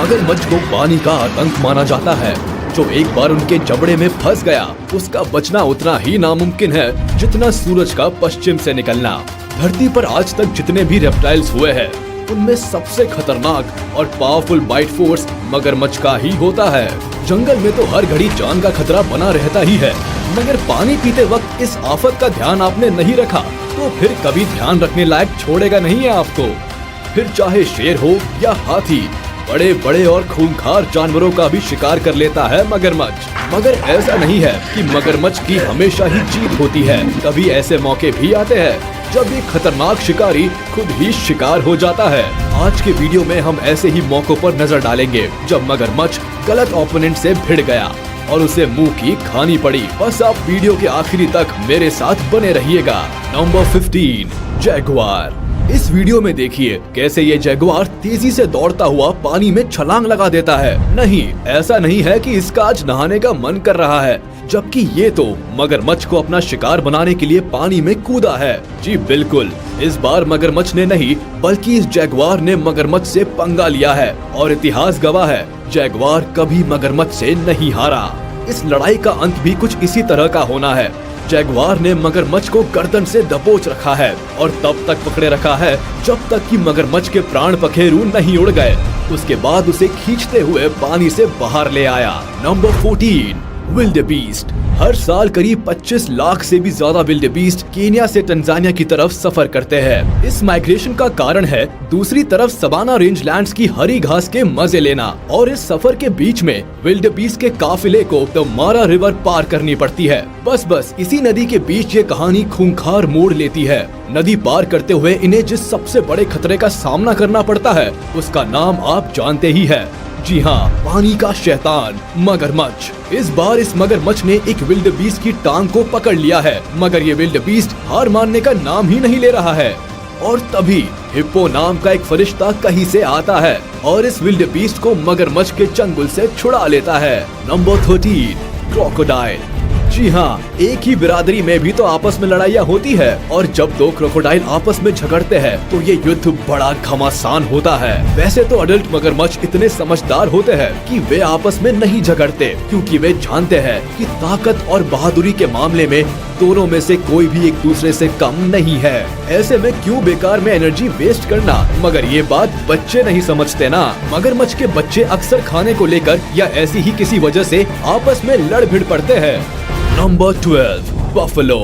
मगरमच्छ को पानी का आतंक माना जाता है। जो एक बार उनके जबड़े में फंस गया, उसका बचना उतना ही नामुमकिन है जितना सूरज का पश्चिम से निकलना। धरती पर आज तक जितने भी रेप्टाइल्स हुए हैं, उनमें सबसे खतरनाक और पावरफुल बाइट फोर्स मगरमच्छ का ही होता है। जंगल में तो हर घड़ी जान का खतरा बना रहता ही है, मगर पानी पीते वक्त इस आफत का ध्यान आपने नहीं रखा तो फिर कभी ध्यान रखने लायक छोड़ेगा नहीं है आपको। फिर चाहे शेर हो या हाथी, बड़े बड़े और खूंखार जानवरों का भी शिकार कर लेता है मगरमच्छ। मगर ऐसा नहीं है कि मगरमच्छ की हमेशा ही जीत होती है। कभी ऐसे मौके भी आते हैं जब ये खतरनाक शिकारी खुद ही शिकार हो जाता है। आज के वीडियो में हम ऐसे ही मौकों पर नजर डालेंगे जब मगरमच्छ गलत ओपोनेंट से भिड़ गया और उसे मुंह की खानी पड़ी। बस आप वीडियो के आखिरी तक मेरे साथ बने रहिएगा। Number 15, Jaguar. इस वीडियो में देखिए कैसे ये जैगुआर तेजी से दौड़ता हुआ पानी में छलांग लगा देता है। नहीं, ऐसा नहीं है कि इसका आज नहाने का मन कर रहा है, जबकि ये तो मगरमच्छ को अपना शिकार बनाने के लिए पानी में कूदा है। जी बिल्कुल, इस बार मगरमच्छ ने नहीं बल्कि इस जैगुआर ने मगरमच्छ से पंगा लिया है और इतिहास गवाह है, जैगुआर कभी मगरमच्छ से नहीं हारा। इस लड़ाई का अंत भी कुछ इसी तरह का होना है। जैगुआर ने मगरमच्छ को गर्दन से दबोच रखा है और तब तक पकड़े रखा है जब तक कि मगरमच्छ के प्राण पखेरु नहीं उड़ गए। उसके बाद उसे खींचते हुए पानी से बाहर ले आया। Number 14, wildebeest. हर साल करीब 25 लाख से भी ज्यादा विल्डेबीस्ट केन्या से तंजानिया की तरफ सफर करते हैं। इस माइग्रेशन का कारण है दूसरी तरफ सवाना रेंजलैंड्स की हरी घास के मजे लेना, और इस सफर के बीच में विल्डेबीस्ट के काफिले को द मारा रिवर पार करनी पड़ती है। बस इसी नदी के बीच ये कहानी खूंखार मोड़ लेती है। नदी पार करते हुए इन्हें जिस सबसे बड़े खतरे का सामना करना पड़ता है, उसका नाम आप जानते ही है। जी हाँ, पानी का शैतान मगरमच्छ। इस बार इस मगरमच्छ ने एक विल्डेबीस्ट की टांग को पकड़ लिया है, मगर ये विल्डेबीस्ट हार मानने का नाम ही नहीं ले रहा है। और तभी हिप्पो नाम का एक फरिश्ता कहीं से आता है और इस विल्डेबीस्ट को मगरमच्छ के चंगुल से छुड़ा लेता है। Number 13, crocodile. जी हाँ, एक ही बिरादरी में भी तो आपस में लड़ाइयाँ होती है, और जब दो क्रोकोडाइल आपस में झगड़ते हैं तो ये युद्ध बड़ा घमासान होता है। वैसे तो अडल्ट मगरमच्छ इतने समझदार होते हैं कि वे आपस में नहीं झगड़ते, क्योंकि वे जानते हैं कि ताकत और बहादुरी के मामले में दोनों में से कोई भी एक दूसरे से कम नहीं है। ऐसे में क्यों बेकार में एनर्जी वेस्ट करना। मगर ये बात बच्चे नहीं समझते ना। मगरमच्छ के बच्चे अक्सर खाने को लेकर या ऐसी ही किसी वजह से आपस में लड़ भिड़ पड़ते हैं। Number 12, buffalo.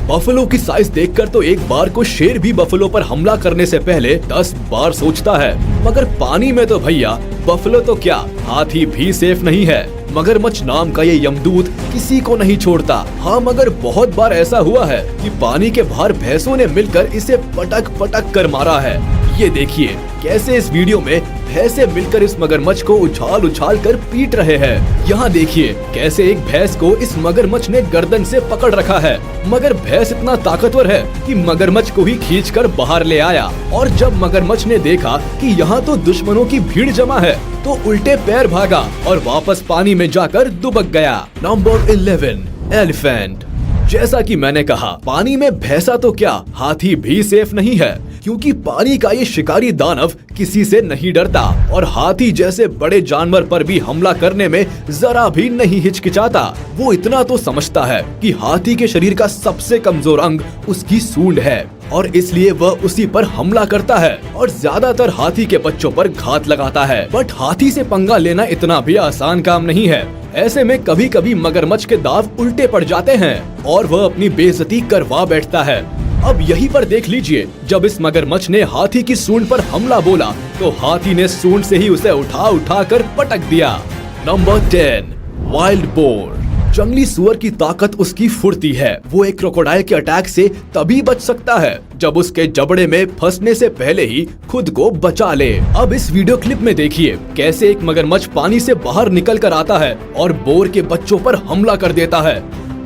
बफलो की साइज देखकर तो एक बार को शेर भी बफलो पर हमला करने से पहले 10 बार सोचता है, मगर पानी में तो भैया बफलो तो क्या, हाथी भी सेफ नहीं है। मगरमच्छ नाम का ये यमदूत किसी को नहीं छोड़ता। हाँ, मगर बहुत बार ऐसा हुआ है कि पानी के बाहर भैंसों ने मिलकर इसे पटक पटक कर मारा है। ये देखिए कैसे इस वीडियो में भैंसे मिलकर इस मगरमच्छ को उछाल उछाल कर पीट रहे हैं। यहाँ देखिए कैसे एक भैंस को इस मगरमच्छ ने गर्दन से पकड़ रखा है, मगर भैंस इतना ताकतवर है कि मगरमच्छ को ही खींचकर बाहर ले आया। और जब मगरमच्छ ने देखा कि यहाँ तो दुश्मनों की भीड़ जमा है, तो उल्टे पैर भागा और वापस पानी में जाकर दुबक गया। Number 11, elephant. जैसा कि मैंने कहा, पानी में भैंसा तो क्या, हाथी भी सेफ नहीं है, क्योंकि पानी का ये शिकारी दानव किसी से नहीं डरता और हाथी जैसे बड़े जानवर पर भी हमला करने में जरा भी नहीं हिचकिचाता। वो इतना तो समझता है कि हाथी के शरीर का सबसे कमजोर अंग उसकी सूंड है, और इसलिए वह उसी पर हमला करता है और ज्यादातर हाथी के बच्चों पर घात लगाता है। बट हाथी से पंगा लेना इतना भी आसान काम नहीं है। ऐसे में कभी कभी मगरमच्छ के दांव उल्टे पड़ जाते हैं और वह अपनी बेइज्जती करवा बैठता है। अब यहीं पर देख लीजिए, जब इस मगरमच्छ ने हाथी की सूंड पर हमला बोला तो हाथी ने सूंड से ही उसे उठा कर पटक दिया। Number 10, wild boar. जंगली सुअर की ताकत उसकी फुर्ती है। वो एक क्रोकोडाइल के अटैक से तभी बच सकता है जब उसके जबड़े में फंसने से पहले ही खुद को बचा ले। अब इस वीडियो क्लिप में देखिए कैसे एक मगरमच्छ पानी से बाहर निकल कर आता है और बोर के बच्चों पर हमला कर देता है।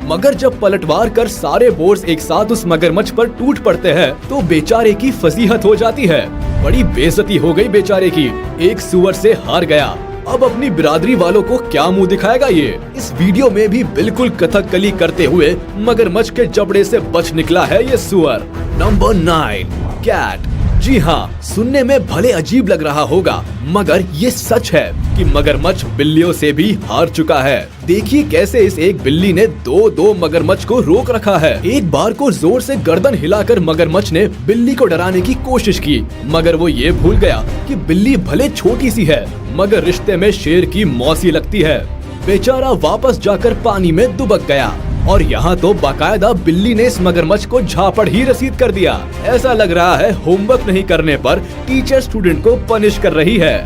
मगर जब पलटवार कर सारे बोर्स एक साथ उस मगरमच्छ पर टूट पड़ते हैं तो बेचारे की फजीहत हो जाती है। बड़ी बेइज्जती हो गई बेचारे की, एक सुअर से हार गया। अब अपनी बिरादरी वालों को क्या मुंह दिखाएगा ये। इस वीडियो में भी बिल्कुल कथकली करते हुए मगरमच्छ के जबड़े से बच निकला है ये सुअर। Number 9, cat. जी हाँ, सुनने में भले अजीब लग रहा होगा, मगर ये सच है कि मगरमच्छ बिल्लियों से भी हार चुका है। देखिए कैसे इस एक बिल्ली ने दो मगरमच्छ को रोक रखा है। एक बार को जोर से गर्दन हिलाकर मगरमच्छ ने बिल्ली को डराने की कोशिश की, मगर वो ये भूल गया कि बिल्ली भले छोटी सी है, मगर रिश्ते में शेर की मौसी लगती है। बेचारा वापस जाकर पानी में दुबक गया और यहाँ तो बाकायदा बिल्ली ने इस मगरमच्छ को झापड़ ही रसीद कर दिया। ऐसा लग रहा है होमवर्क नहीं करने पर टीचर स्टूडेंट को पनिश कर रही है।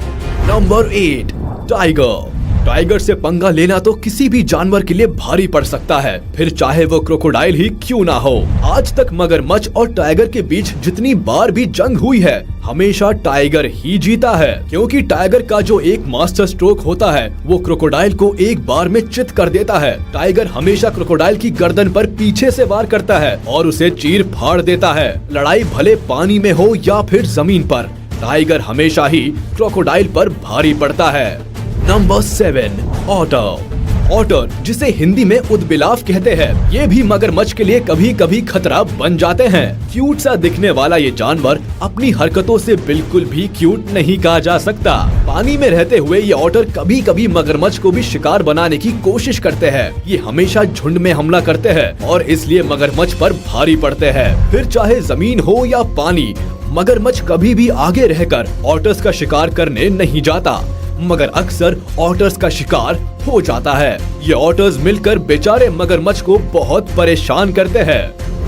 Number 8, tiger. टाइगर से पंगा लेना तो किसी भी जानवर के लिए भारी पड़ सकता है, फिर चाहे वो क्रोकोडाइल ही क्यों ना हो। आज तक मगरमच्छ और टाइगर के बीच जितनी बार भी जंग हुई है, हमेशा टाइगर ही जीता है, क्योंकि टाइगर का जो एक मास्टर स्ट्रोक होता है वो क्रोकोडाइल को एक बार में चित कर देता है। टाइगर हमेशा क्रोकोडाइल की गर्दन पर पीछे से वार करता है और उसे चीर फाड़ देता है। लड़ाई भले पानी में हो या फिर जमीन पर, टाइगर हमेशा ही क्रोकोडाइल पर भारी पड़ता है। Number 7, otter. ऑटर, जिसे हिंदी में उदबिलाव कहते हैं, ये भी मगरमच्छ के लिए कभी कभी खतरा बन जाते हैं। क्यूट सा दिखने वाला ये जानवर अपनी हरकतों से बिल्कुल भी क्यूट नहीं कहा जा सकता। पानी में रहते हुए ये ऑटर कभी कभी मगरमच्छ को भी शिकार बनाने की कोशिश करते हैं। ये हमेशा झुंड में हमला करते हैं और इसलिए मगरमच्छ पर भारी पड़ते हैं। फिर चाहे जमीन हो या पानी, मगरमच्छ कभी भी आगे रहकर ऑटर्स का शिकार करने नहीं जाता, मगर अक्सर ऑटर्स का शिकार हो जाता है। ये ऑटर्स मिलकर बेचारे मगरमच्छ को बहुत परेशान करते हैं।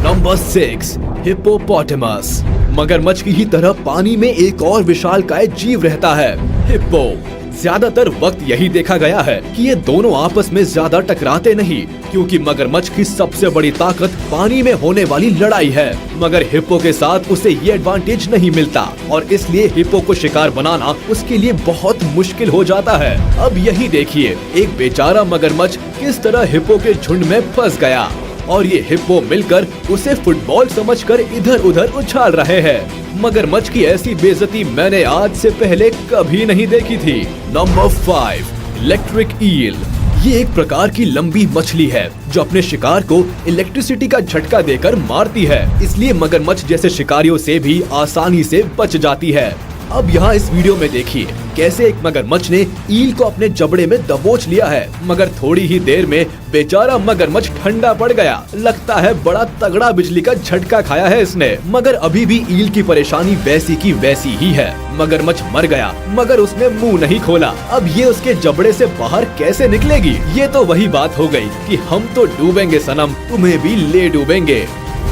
Number 6, hippopotamus. मगरमच्छ की ही तरह पानी में एक और विशालकाय जीव रहता है, हिप्पो। ज्यादातर वक्त यही देखा गया है कि ये दोनों आपस में ज्यादा टकराते नहीं, क्योंकि मगरमच्छ की सबसे बड़ी ताकत पानी में होने वाली लड़ाई है, मगर हिप्पो के साथ उसे ये एडवांटेज नहीं मिलता और इसलिए हिप्पो को शिकार बनाना उसके लिए बहुत मुश्किल हो जाता है। अब यही देखिए, एक बेचारा मगरमच्छ किस तरह हिप्पो के झुंड में फंस गया और ये हिप्पो मिलकर उसे फुटबॉल समझकर इधर उधर उछाल रहे हैं। मगरमच्छ की ऐसी बेइज्जती मैंने आज से पहले कभी नहीं देखी थी। नंबर 5, इलेक्ट्रिक ईल। ये एक प्रकार की लंबी मछली है जो अपने शिकार को इलेक्ट्रिसिटी का झटका देकर मारती है, इसलिए मगरमच्छ जैसे शिकारियों से भी आसानी से बच जाती है। अब यहाँ इस वीडियो में देखिए कैसे एक मगरमच्छ ने ईल को अपने जबड़े में दबोच लिया है, मगर थोड़ी ही देर में बेचारा मगरमच्छ ठंडा पड़ गया। लगता है बड़ा तगड़ा बिजली का झटका खाया है इसने, मगर अभी भी ईल की परेशानी वैसी की वैसी ही है। मगरमच्छ मर गया, मगर उसने मुंह नहीं खोला। अब ये उसके जबड़े से बाहर कैसे निकलेगी? ये तो वही बात हो गई कि हम तो डूबेंगे सनम, तुम्हें भी ले डूबेंगे।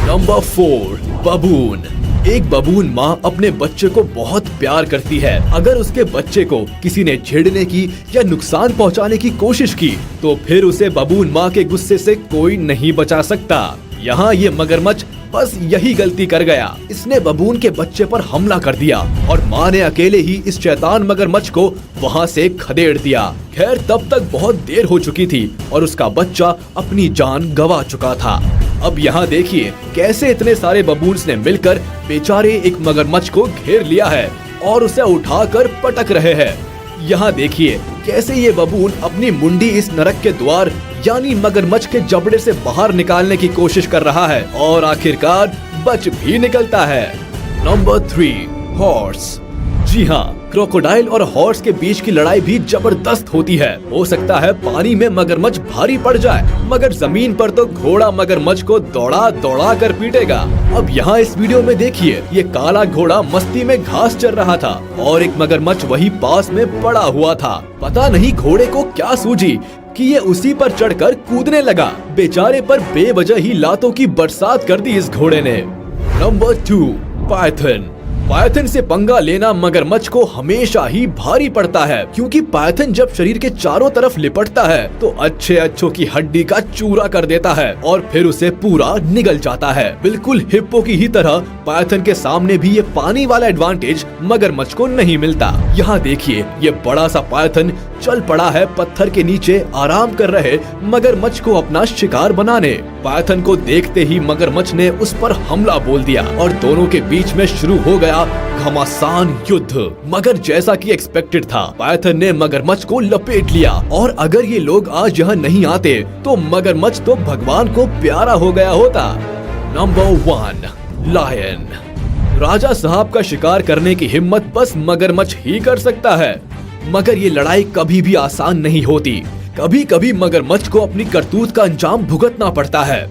नंबर 4, बबून। एक बबून माँ अपने बच्चे को बहुत प्यार करती है। अगर उसके बच्चे को किसी ने छेड़ने की या नुकसान पहुँचाने की कोशिश की तो फिर उसे बबून माँ के गुस्से से कोई नहीं बचा सकता। यहाँ ये मगरमच्छ बस यही गलती कर गया, इसने बबून के बच्चे पर हमला कर दिया और माँ ने अकेले ही इस शैतान मगरमच्छ को वहाँ से खदेड़ दिया। खैर तब तक बहुत देर हो चुकी थी और उसका बच्चा अपनी जान गंवा चुका था। अब यहाँ देखिए कैसे इतने सारे बबून्स ने मिलकर बेचारे एक मगरमच्छ को घेर लिया है और उसे उठाकर पटक रहे हैं। यहाँ देखिए कैसे ये बबून अपनी मुंडी इस नरक के द्वार यानी मगरमच्छ के जबड़े से बाहर निकालने की कोशिश कर रहा है और आखिरकार बच भी निकलता है। Number 3, horse. जी हाँ, क्रोकोडाइल और हॉर्स के बीच की लड़ाई भी जबरदस्त होती है। हो सकता है पानी में मगरमच्छ भारी पड़ जाए, मगर जमीन पर तो घोड़ा मगरमच्छ को दौड़ा दौड़ा कर पीटेगा। अब यहाँ इस वीडियो में देखिए, ये काला घोड़ा मस्ती में घास चर रहा था और एक मगरमच्छ वही पास में पड़ा हुआ था। पता नहीं घोड़े को क्या सूझी कि ये उसी पर चढ़कर कूदने लगा। बेचारे पर बेवजह ही लातों की बरसात कर दी इस घोड़े ने। Number 2, Python. पायथन से पंगा लेना मगरमच्छ को हमेशा ही भारी पड़ता है, क्योंकि पायथन जब शरीर के चारों तरफ लिपटता है तो अच्छों की हड्डी का चूरा कर देता है और फिर उसे पूरा निगल जाता है। बिल्कुल हिप्पो की ही तरह पायथन के सामने भी ये पानी वाला एडवांटेज मगरमच्छ को नहीं मिलता। यहाँ देखिए ये बड़ा सा पायथन चल पड़ा है पत्थर के नीचे आराम कर रहे मगरमच्छ को अपना शिकार बनाने। पायथन को देखते ही मगरमच्छ ने उस पर हमला बोल दिया और दोनों के बीच में शुरू हो गया घमासान युद्ध। मगर जैसा कि एक्सपेक्टेड था, पायथन ने मगरमच्छ को लपेट लिया और अगर ये लोग आज यहाँ नहीं आते तो मगरमच्छ तो भगवान को प्यारा हो गया होता। Number 1, lion. राजा साहब का शिकार करने की हिम्मत बस मगरमच्छ ही कर सकता है। मगर ये लड़ाई कभी भी आसान नहीं होती। कभी कभी मगरमच्छ को अपनी करतूत का अंजाम भुगतना पड़ता है।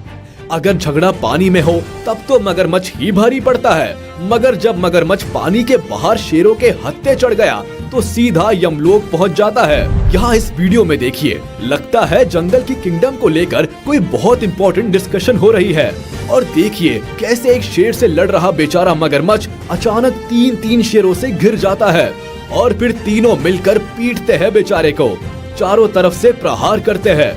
अगर झगड़ा पानी में हो तब तो मगरमच्छ ही भारी पड़ता है, मगर जब मगरमच्छ पानी के बाहर शेरों के हत्थे चढ़ गया तो सीधा यमलोक पहुंच जाता है। यहाँ इस वीडियो में देखिए, लगता है जंगल की किंगडम को लेकर कोई बहुत इंपॉर्टेंट डिस्कशन हो रही है। और देखिए कैसे एक शेर से लड़ रहा बेचारा मगरमच्छ अचानक तीन शेरों से घिर जाता है और फिर तीनों मिलकर पीटते हैं बेचारे को, चारों तरफ से प्रहार करते हैं।